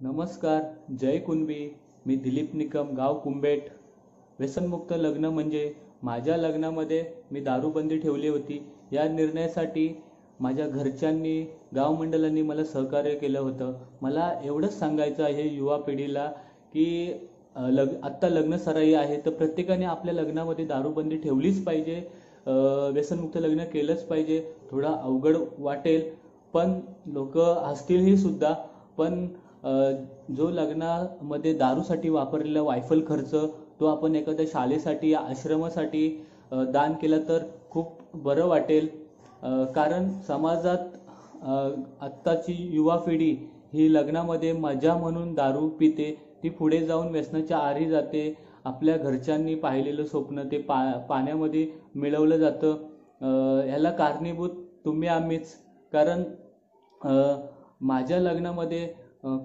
नमस्कार. जय कुणबी. मी दिलीप निकम, गाव कुंबेट. व्यसनमुक्त लग्न म्हणजे माझ्या लग्नामध्ये मी दारूबंदी ठेवली होती. या निर्णयासाठी माझ्या घरच्यांनी, गाव मंडळांनी मला सहकार्य केलं होतं. मला एवढंच सांगायचं आहे युवा पिढीला की आत्ता लग्नसराई आहे, तर प्रत्येकाने आपल्या लग्नामध्ये दारूबंदी ठेवलीच पाहिजे. व्यसनमुक्त लग्न केलंच पाहिजे. थोडा अवघड वाटेल, पण लोक हसतीलही सुद्धा. पण जो लग्नामध्ये दारूसाठी वापरलेला वायफल खर्च तो आपण एखाद्या शाळेसाठी या आश्रमासाठी दान केला तर खूप बरं वाटेल. कारण समाजात आत्ताची युवा पिढी ही लग्नामध्ये मजा म्हणून दारू पिते, ती पुढे जाऊन व्यसनाच्या आहारी जाते. आपल्या घरच्यांनी पाहिलेलं स्वप्न ते पाण्यामध्ये मिळवलं जातं. ह्याला कारणीभूत तुम्ही आम्हीच. कारण माझ्या लग्नामध्ये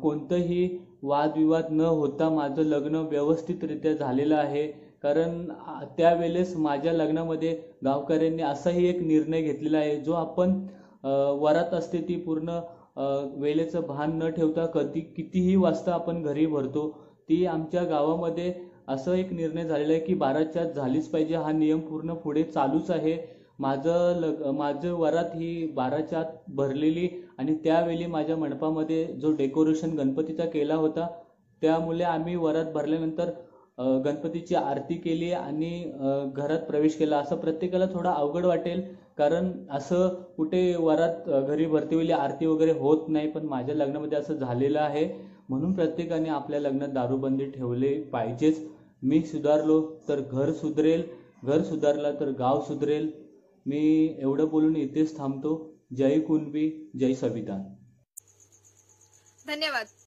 कोणतंही वादविवाद न होता माझं लग्न व्यवस्थितरित्या झालेलं आहे. कारण त्यावेळेस माझ्या लग्नामध्ये गावकऱ्यांनी असाही एक निर्णय घेतलेला आहे, जो आपण वरात असते ती पूर्ण वेळेचं भान न ठेवता कितीही वाजता आपण घरी भरतो. ती आमच्या गावामध्ये असं एक निर्णय झालेला आहे की 12च्या आत झालीच पाहिजे. हा नियम पूर्ण पुढे चालूच आहे. माझं वरात ही 12च्या आत भरलेली. आणि त्यावेळी माझ्या मंडपामध्ये जो डेकोरेशन गणपतीचा केला होता, त्यामुळे आम्ही वरात भरल्यानंतर गणपतीची आरती केली आणि घरात प्रवेश केला. असं प्रत्येकाला थोडा अवघड वाटेल, कारण असं कुठे वरात घरी भरतेवेळी आरती वगैरे होत नाही, पण माझ्या लग्नामध्ये असं झालेलं आहे. म्हणून प्रत्येकाने आपल्या लग्नात दारूबंदी ठेवले पाहिजेच. मी सुधारलो तर घर सुधरेल, घर सुधारला तर गाव सुधरेल. मी एवढं बोलून इथेच थांबतो. जय कुणबी, जय संविधान. धन्यवाद.